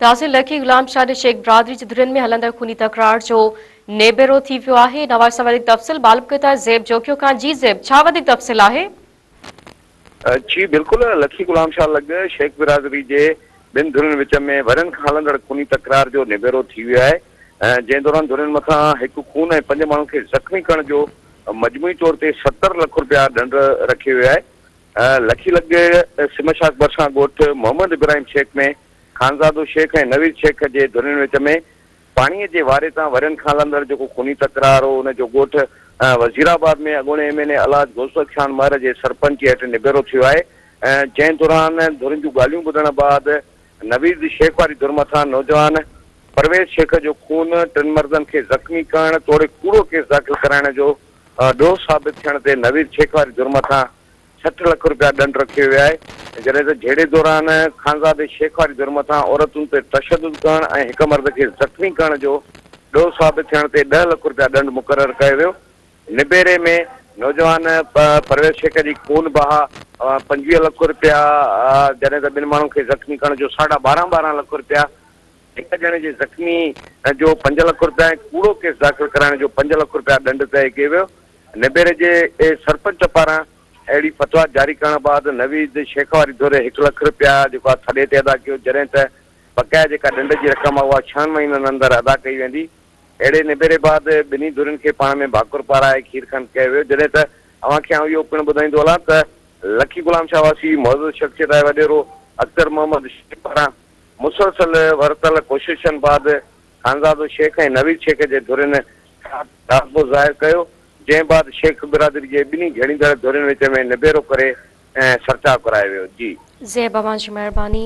रासिल लखी गुलाम शाह शेख बरादरी जी धुरन में हलंदड़ खूनी तकरार जो नेबेरो थी वियो आहे। नवाज सां वधीक तफ़सील मालूम कयो था ज़ेब जोकियो खां। जी ज़ेब, छा वधीक तफ़सील आहे? जी बिल्कुल, लखी गुलाम शाह लग शेख बिरादरी जे बिन धुरन विच में वरन खां हलंदड़ खूनी तकरार जो निबेरो थी वियो आहे। जंहिं दौरान धुरन मथां हिकु खून ऐं 5 माण्हुनि खे ज़ख़्मी करण जो मजमूई तौर ते 70 लाख रुपया दंड रखियो वियो आहे। लखी लग सिमशाक भरिसां ॻोठ मोहम्मद इब्राहिम शेख में खानज़ादो शेख ऐं नवीद शेख जे धुरन विच में पाणीअ जे वारे तां वरन खां हलंदड़ जेको खूनी तकरार हो उन जो ॻोठ वज़ीराबाद में अॻूणे एमएलए अलाज गौसक खान महर जे सरपंच हेठि निबेरो थियो आहे। जंहिं दौरान धुरन जूं ॻाल्हियूं ॿुधण बाद नवीद शेख वारी धुर मथां नौजवान परवेज़ शेख जो खून 3 मर्दनि खे ज़ख़्मी करण तोड़े कूड़ो केस दाख़िल कराइण जो ॾोह साबित थियण ते नवीद शेख वारी धुर मथां 60 लाख रुपया दंड रखियो वियो आहे। जॾहिं त जहिड़े दौरान खानज़ादे शेख वारी धुर मथां औरतुनि ते तशदुद करण ऐं हिक मर्द खे ज़ख़्मी करण जो ॾोह साबित थियण ते 10 लाख रुपया दंड मुक़ररु कयो वियो। निबेरे में नौजवान परवेज़ शेख जी खून बहा 25 लाख रुपया, जॾहिं त 2 माण्हुनि खे ज़ख़्मी करण जो 12.5 लाख रुपया, हिक ॼणे जे ज़ख़्मी जो 5 लाख रुपया ऐं कूड़ो केस दाख़िल कराइण जो 5 लाख रुपया दंड तय कयो वियो। निबेरे जे सरपंच पारां अहिड़ी फतवा जारी करण बाद नवीद शेख वारी धुर 1 लाख रुपया जेको आहे थॾे ते अदा कयो, जॾहिं त बक़ाया जेका दंड जी रक़म आहे उहा 6 महीननि अंदरि अदा कई वेंदी। अहिड़े निबेरे बाद ॿिन्ही धुरनि खे पाण में भाकुर पाराए खीरखंड कयो वियो। जॾहिं त अव्हांखे इहो पिणु ॿुधाईंदो हलां त लखी गुलाम शाह वासी मौजूद शख़्सियत आहे वॾेरो अख्तर मोहम्मद शेख पारां मुसलसल वरतल कोशिशनि बाद खानज़ादो शेख ऐं नवीद शेख जे धुरनि राज़ो ज़ाहिर कयो, जंहिं बाद शेख बिरादरी जे ॿिन्ही घेड़ींदड़ धुरनि विच में निबेरो करे ऐं सरचाव करायो वियो। जी ज़ेब, अवां जी महिरबानी।